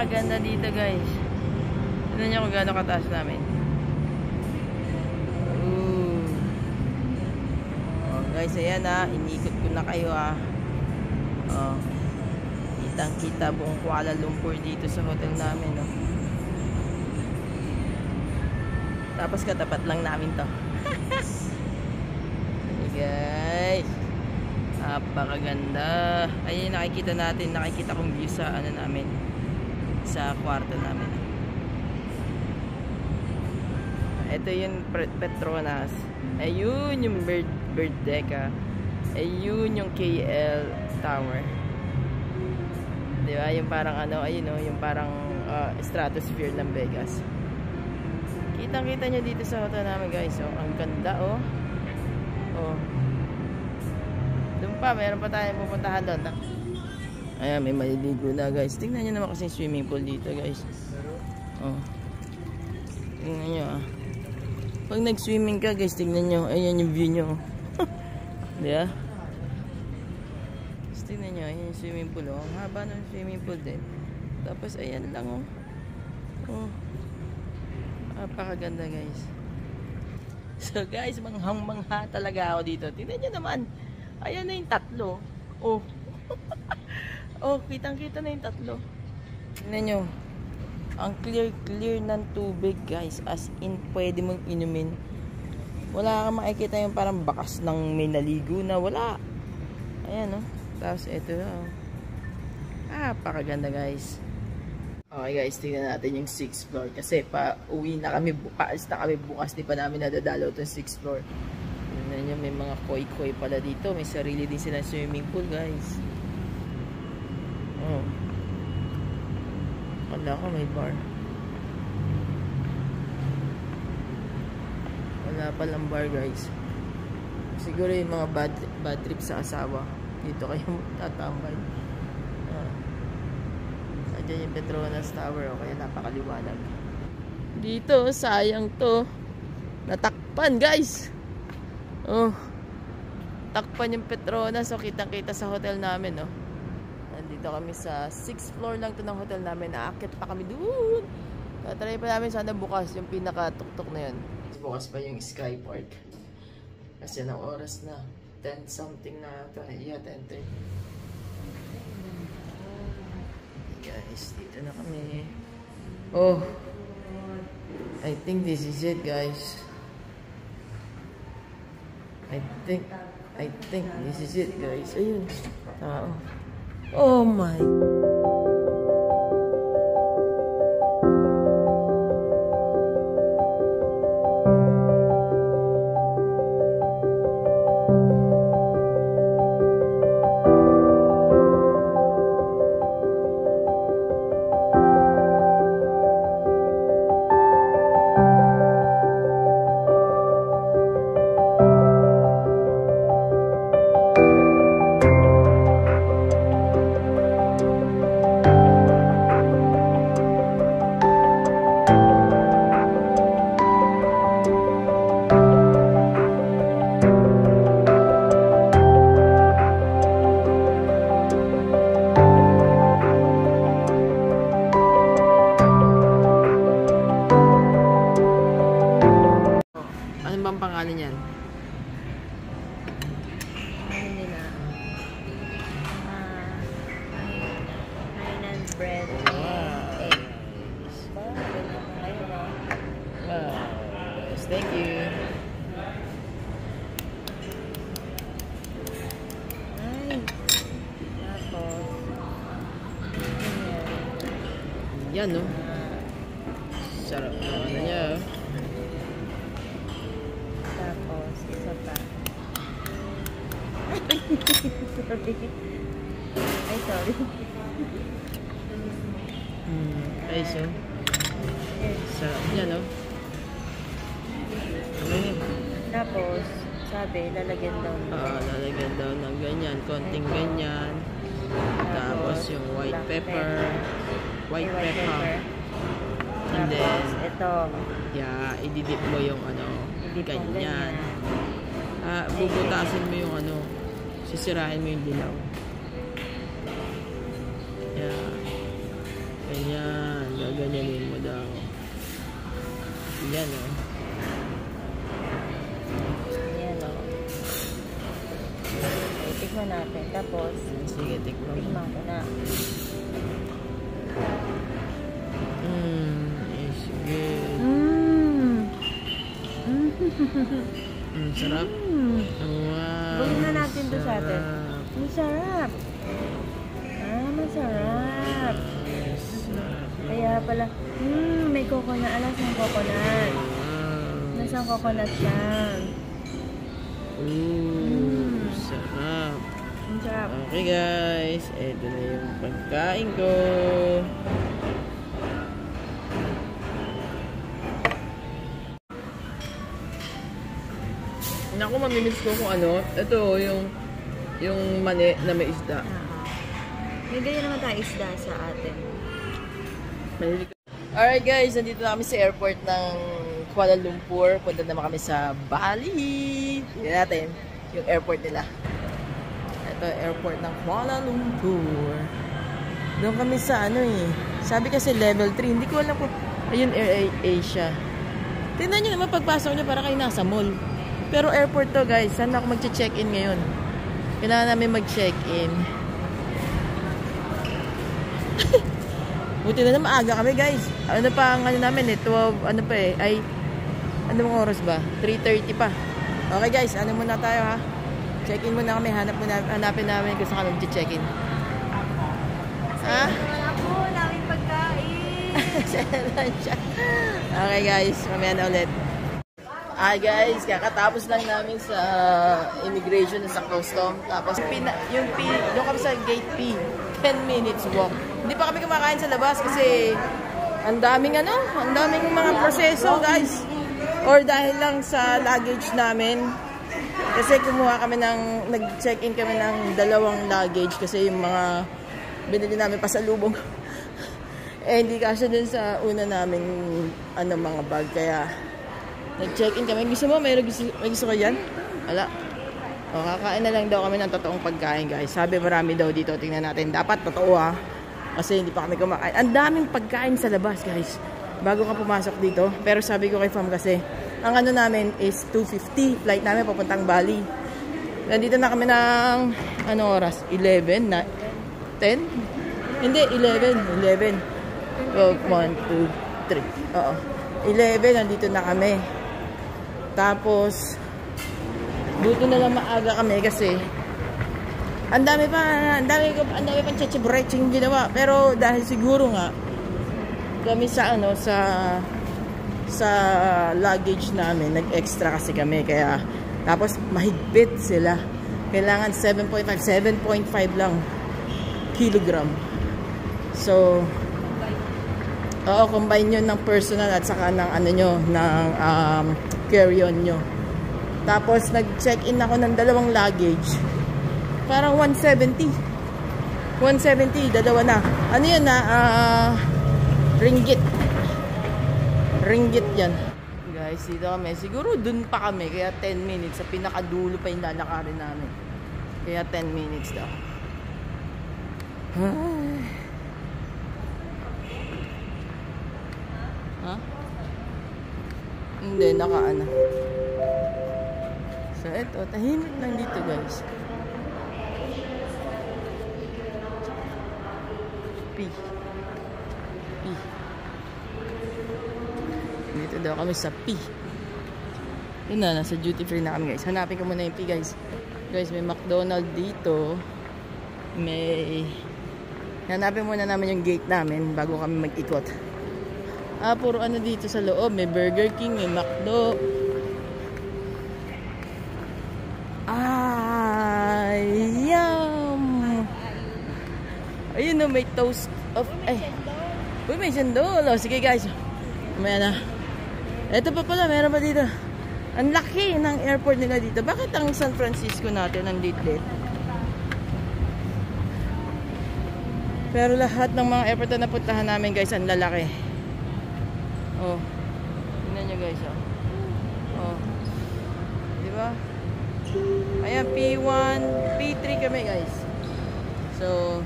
Napakaganda dito guys. Tignan nyo kung gaano kataas namin. Oh, guys, ayan inikot ko na kayo Oh, kitang kita buong Kuala Lumpur dito sa hotel namin Tapos katapat lang namin to. Hey guys, napakaganda. Ayun, nakikita kong view sa namin, sa kwarto namin. Ito yung Petronas. Ayun yung bird deck Ayun yung KL Tower. Diba? Yung parang ayun yung parang stratosphere ng Vegas. Kitang-kita nyo dito sa hotel namin guys. Ang ganda Doon pa, meron pa tayong pupuntahan doon. Ayan, may maliligo na guys. Tingnan nyo naman kasi swimming pool dito guys. Tingnan nyo Pag nag-swimming ka guys, tingnan nyo. Ayan yung view nyo. Diba? Tingnan nyo, ayan yung swimming pool Ang haba ng swimming pool din. Tapos ayan lang napakaganda guys. So guys, manghang-mangha talaga ako dito. Tingnan nyo naman. Ayan na yung tatlo. Kitang-kita na yung tatlo. Tingnan nyo. Ang clear ng tubig guys. As in, pwede mong inumin. Wala kang makikita yung parang bakas ng may naligo na. Wala. Ayan Tapos ito napakaganda guys. Okay guys, tingnan natin yung 6th floor. Kasi uwi na kami bukas. Di pa namin nadadalaw itong 6th floor. Tingnan nyo, may mga koi-koi pala dito. May sarili din silang swimming pool guys. Wala ko, may bar. Wala palang bar guys. Siguro yung mga bad trip sa asawa. Dito kayo tatambay. Diyan yung Petronas Tower kaya napakaliwanag. Dito, sayang to. Natakpan guys. Takpan yung Petronas. Kitang-kita sa hotel namin Nandito kami sa 6th floor lang to ng hotel namin. Naakit pa kami doon. Tatry pa namin sana bukas yung pinaka-tuktok na yun. Bukas pa yung Sky Park. Kasi ng oras na 10 something na ito. Yeah, 10:30. Guys, dito na kami. I think this is it guys. I think this is it guys. Ayun, tao. Oh my. Ano bang pangalan niyan? Ano nila? Highland bread. Egg. Yes, thank you. Tapos, yan sarap na niya. Tapos, isa pa. Ay, sorry. Ay, so. Sarap niya, Tapos, sabi, lalagyan daw. Lalagyan daw ng ganyan. Konting ganyan. Tapos, yung white pepper. White pepper. And then, ito. Yeah, ididip mo yung ganyan. Bubutasin mo yung sisirain mo yung dilaw. Yeah. Ganyan. Yan o. Ayan o. Okay, tikman natin. Tapos, Sige, tikman mo. tikman ko na. It's good. Sarap. Wow. Gawin na natin to sa atin. sarap. Masarap. Masarap. Kaya pala, may coconut. Alas ng coconut. Wow. Nasang coconut siya. Sarap. Ang sarap. Okay guys, eto na yung pagkain ko. Naku, mamimiss ko kung ano. Ito, yung mani na may isda. May ganyan naman tayo isda sa atin. Alright guys, nandito na kami sa airport ng Kuala Lumpur. Punta naman kami sa Bali. Tingnan natin yung airport nila. Ito, airport ng Kuala Lumpur. Doon kami sa ano eh. Sabi kasi level 3. Hindi ko alam kung... Ayun, Air Asia. Tingnan nyo naman pagpasok nyo para kayo nasa mall. Pero airport to guys. Saan ako mag-check-in ngayon? Kailangan namin mag-check-in. Buti na maaga kami guys. Ano pa ang ano namin eh. 12, ano pa eh. Ay, anong oras ba? 3:30 pa. Okay guys, ano muna tayo ha. Check-in muna kami. Hanapin namin kung saan kami mag-check-in. Ha? Wala po, namin pagkain. Okay guys, mamaya na ulit. Hi guys, kakatapos lang namin sa immigration sa custom. Tapos yung P, doon kami sa gate P. 10 minutes walk. Hindi pa kami kumakain sa labas kasi ang daming mga proseso guys. Or dahil lang sa luggage namin. Kasi kumuha kami nag-check-in kami ng 2 luggage kasi yung mga binili namin pasalubong. Hindi kasi dun sa una namin mga bag. Kaya nag-check-in kami. Gusto mo? May gusto ko yan? Wala. O, kakain na lang daw kami ng totoong pagkain, guys. Sabi marami daw dito. Tingnan natin. Dapat totoo ha. Kasi hindi pa kami kumakain. Ang daming pagkain sa labas, guys. Bago ka pumasok dito. Pero sabi ko kay Fam kasi, ang ano namin is 2:50. Flight namin papuntang Bali. Nandito na kami ng, anong oras? 11? 10? Hindi, 11. 12, 1, 2, 3. Oo. 11, nandito na kami. Tapos, buto na lang maaga kami kasi ang dami pang cheche-breching ginawa. Pero dahil siguro nga kami sa sa luggage namin, nag-extra kasi kami kaya tapos mahigpit sila. Kailangan 7.5 lang kilogram. So, combine yun ng personal at saka ng ng carry-on nyo. Tapos, nag-check-in ako ng 2 luggage. Parang 170. 170, 2 na. Ano yun na? Ringgit. Ringgit yan. Guys, dito kami. Siguro dun pa kami. Kaya 10 minutes. Sa pinakadulo pa yung lalakarin namin. Kaya 10 minutes daw. Ha? Hindi, nakaano. So, eto, tahimik lang dito, guys. P. Dito daw kami sa P. Yun na, nasa duty free na kami, guys. Hanapin ko muna yung P, guys. Guys, may McDonald's dito. Hanapin muna namin yung gate namin bago kami mag-ikot. Puro ano dito sa loob. May Burger King, may McDo. Yum! Ayun no, may toast of... Uy, may sandol. Sige guys. Mamaya na. Ito pa pala, meron pa dito. Ang laki ng airport nila dito. Bakit ang San Francisco natin ang lit-lit? Pero lahat ng mga airport na napuntahan namin guys, ang lalaki. Oh. Tingnan nyo guys, oh. Diba? Ayan, P1, P3 kami guys. So,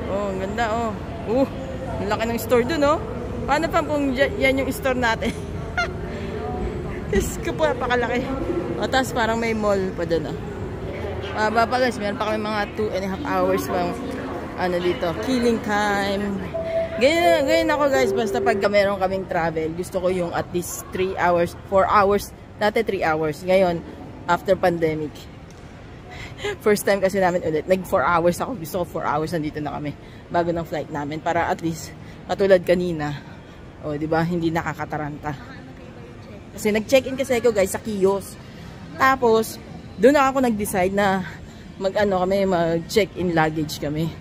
ang ganda, ang laki ng store dun, Paano pa kung yan yung store natin? Yes, ko po, napakalaki. O, tapos parang may mall pa doon, pa guys, meron pa kami mga 2.5 hours pang ano dito, killing time. Ganyan ako guys, basta pag meron kaming travel, gusto ko yung at least 3 hours, 4 hours, dati 3 hours. Ngayon, after pandemic, first time kasi namin ulit, nag 4 hours ako, gusto ko 4 hours nandito na kami bago ng flight namin, para at least, katulad kanina, o diba, hindi nakakataranta. Kasi nag-check-in kasi ako guys sa kiosk. Tapos, doon ako nag-decide na mag-check-in luggage kami.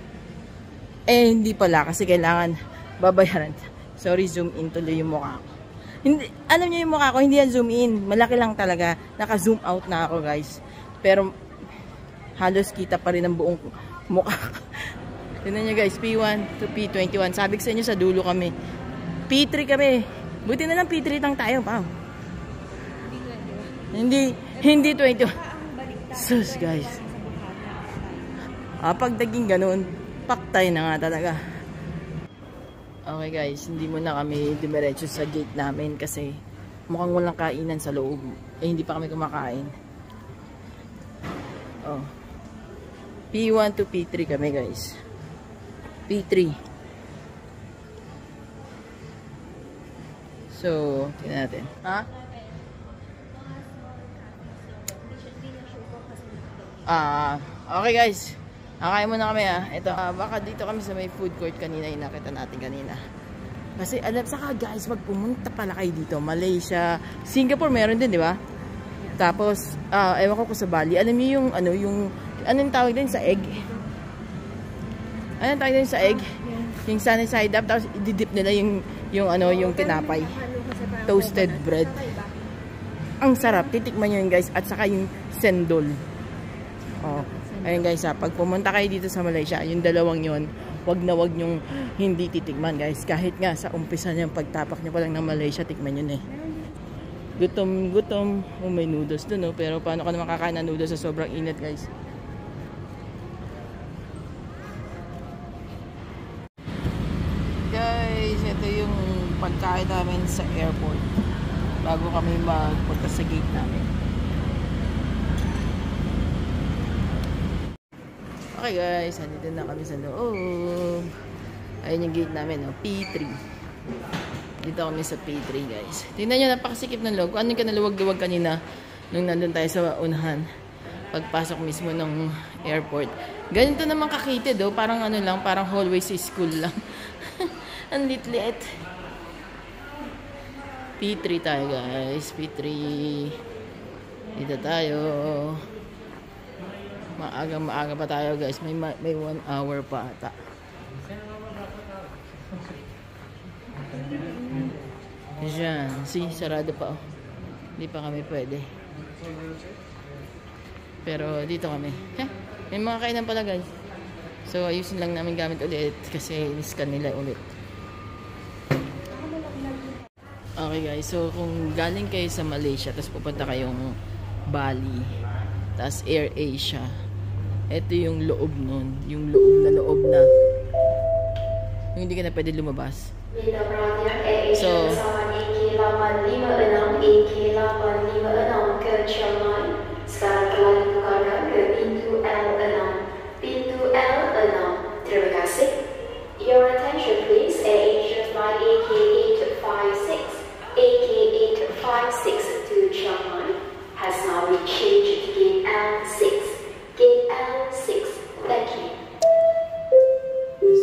Eh, hindi pala kasi kailangan babayaran. Sorry, zoom in tuloy yung mukha ko. Hindi, alam niyo yung mukha ko, hindi yan zoom in. Malaki lang talaga. Naka-zoom out na ako guys. Pero, halos kita pa rin ang buong mukha. Tignan niyo guys, P1 to P21. Sabi ko sa inyo, sa dulo kami. P3 kami. Buti na lang P3 lang tayo, pa. Hindi 21. Sus guys. Pag naging ganun, paktay na nga talaga. Okay guys, hindi muna kami dumiretso sa gate namin kasi mukhang walang kainan sa loob. Eh, hindi pa kami kumakain. Oh. P1 to P3 kami guys. P3. So, tingnan natin. Ha? Okay guys. Kakain muna kami Ito, baka dito kami sa may food court kanina, yung nakita natin kanina. Kasi alam, saka guys, magpumunta pala kayo dito. Malaysia, Singapore meron din, di ba? Tapos, ewan ko sa Bali. Alam niyo yung, anong tawag din sa egg? Anong tawag din sa egg? Yung sunny side up, tapos ididip nila yung tinapay. Toasted bread. Ang sarap. Titikman nyo yun guys. At saka yung sendol. Oh. Ayun guys pag pumunta kayo dito sa Malaysia, yung dalawang yun, wag nyong hindi titikman guys. Kahit nga sa umpisa niyang pagtapak niyo pa lang ng Malaysia, tikman yun Gutom. May noodles dun pero paano ka naman kakain ng noodles sa sobrang init guys? Guys, ito yung pagkain namin sa airport bago kami magpunta sa gate namin. Okay guys, nandito na kami sa loob. Ayun yung gate namin, P3. Dito kami sa P3 guys. Tingnan nyo, napakasikip ng loob. Ano yung kanaluwag-luwag kanina nung nandun tayo sa unahan. Pagpasok mismo ng airport. Ganito naman kakitid parang parang hallway sa school lang. Ang lit-lit. P3 tayo guys, P3. Dito tayo. Maaga pa tayo guys. May 1 hour pa ata. Diyan. Sarado pa Hindi pa kami pwede. Pero dito kami. May mga kainan pala guys. So ayusin lang namin gamit ulit kasi in-scan nila ulit. Okay guys. So kung galing kayo sa Malaysia tapos pupunta kayong Bali tapos Air Asia, ito yung loob nun. Yung loob na yung hindi ka na pwede lumabas. So, sekarang telah dibukakan ke pintu L6. Pintu L6. Terima kasih. Your attention please. Air Asia flight AK856. AK856 to Shanghai has now reached gate L6. Gate L6. Thank you.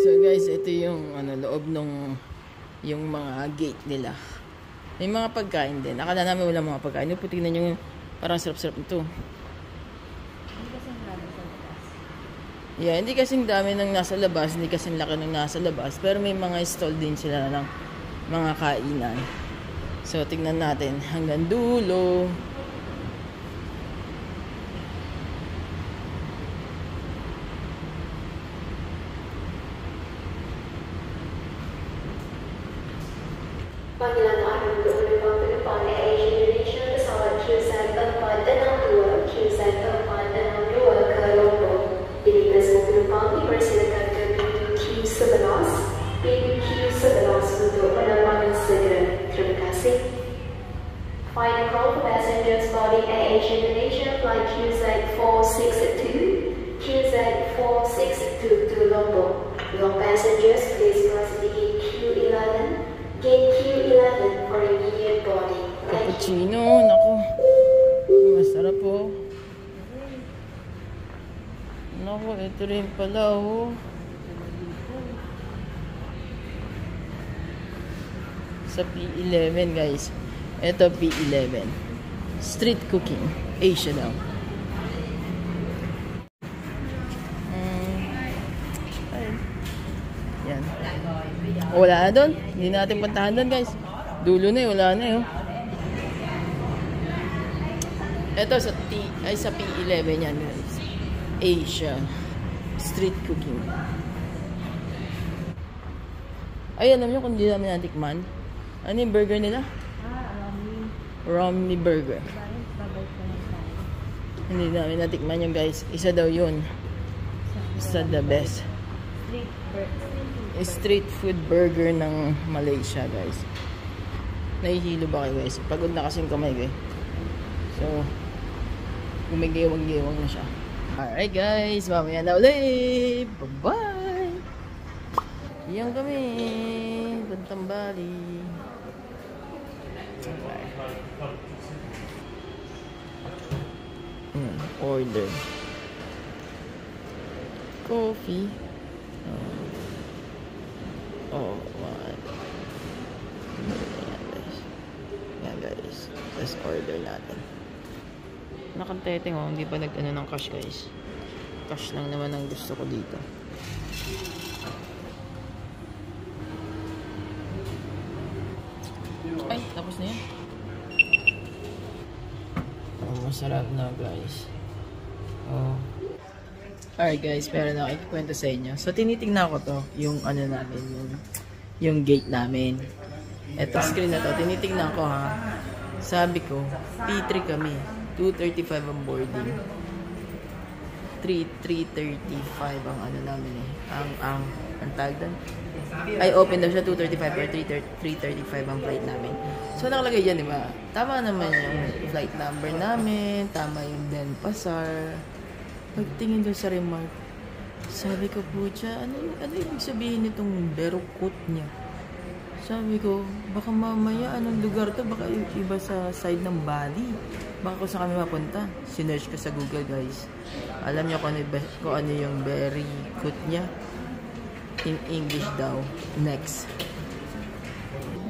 So guys, ito yung loob nung yung mga gate nila. May mga pagkain din. Akala namin wala mga pagkain. Tingnan nyo, parang sarap-sarap ito. Yeah, hindi kasing dami ng nasa labas, hindi kasing laki ng nasa labas, pero may mga stall din sila ng mga kainan. So, tingnan natin hanggang dulo. Panggilan akan penumpang Air Indonesia pesawat QZ462 QZ462 ke Lombok. Jadi semua penumpang dipersilakan ke pintu Q11 untuk penerbangan segera. Terima kasih. Final call Your passengers, please proceed in Q11, gate Q11 for immediate boarding. Cappuccino, naku. Masarap po. Naku, ito rin pala oh. Sa P11 guys. Ito P11. Street cooking. Asia daw. Yan. Wala na doon. Hindi natin puntahan doon guys. Dulo na eh. Wala na eh. Ito sa P11 yan guys. Asia. Street cooking. Ay, alam nyo kung hindi namin natikman? Ano yung burger nila? Romney Burger. Hindi namin natikman yung guys. Isa daw yun. Isa the best. Street food burger ng Malaysia guys. Nahihilo ba kayo guys? Pagod na kasing kamay guys. So, gumigewang-gewang na siya. Alright guys, mamaya na ulit. Bye-bye! Iyan kami. Bantang Bali. Order. Coffee. What? Yan guys. Let's order natin. Nakanteteng oh, hindi pa nag-ano ng cash guys. Cash lang naman ang gusto ko dito. Ay, tapos na yan. Oh, masarap na guys. Oh. Alright guys, meron ako ikikwento sa inyo. So tinitingnan ko to, yung ano namin, yung gate namin. Eto screen na to, tinitingnan ko ha. Sabi ko, P3 kami. 2:35 ang boarding. 3:35 ang ano namin eh. Ang tag doon. Ay, open daw siya 2:35 or 3:35 ang flight namin. So nakalagay diyan, di ba? Tama naman yung flight number namin, tama yung Denpasar. Pagtingin doon sa remark, sabi ko po siya, ano ibig sabihin nitong Berukut niya? Sabi ko, baka mamaya anong lugar to? Baka iba sa side ng Bali. Baka kung saan kami mapunta. Sinearch ko sa Google guys. Alam niyo kung ano yung Berukut niya? In English daw, next.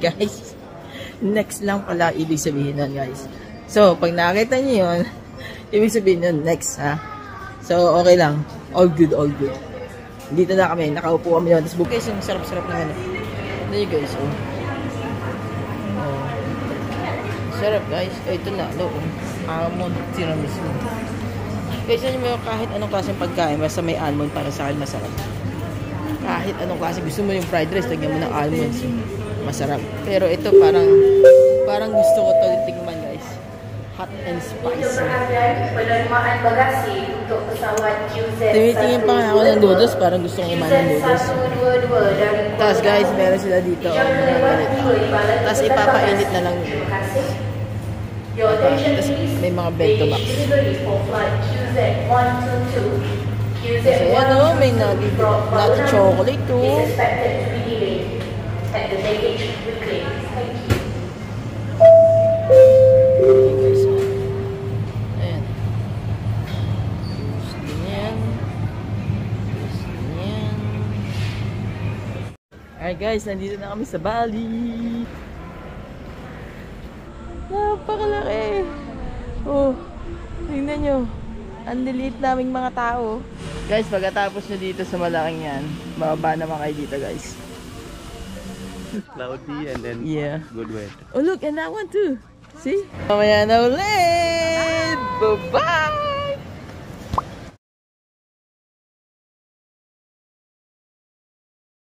Guys, next lang pala ibig sabihin nun guys. So, pag nakita niyo yun, ibig sabihin nun, next ha. So, okay lang. All good, all good. Dito na kami. Nakaupo kami yun. Tapos guys, yung sarap-sarap naman. Ano yun guys, oh. Oh. Sarap guys. Oh, ito na. Oh. Almond tiramisu. Guys, yun mo kahit anong klaseng pagkain, basta may almond para sa akin masarap. Kahit anong klase. Gusto mo yung fried rice, lagyan mo ng almonds. Masarap. Pero ito parang gusto ko to tingnan guys. Hot and spicy. Tinitingin pa nga ako ng noodles. Parang gusto kong iman ng noodles. Tapos guys, meron sila dito. Tapos ipapainit na lang. Tapos may mga bento box. Kasi yan o, may nutty chocolate o. Alright guys, nandito na kami sa Bali. Napakalaki. Oh, tingnan nyo. Ang liliit naming mga tao. Guys, pagkatapos nyo dito sa malaking yan, bababa naman kayo dito guys. Cloudy and then good weather. Oh look, and that one too. See? Mamaya na ulit! Bye-bye!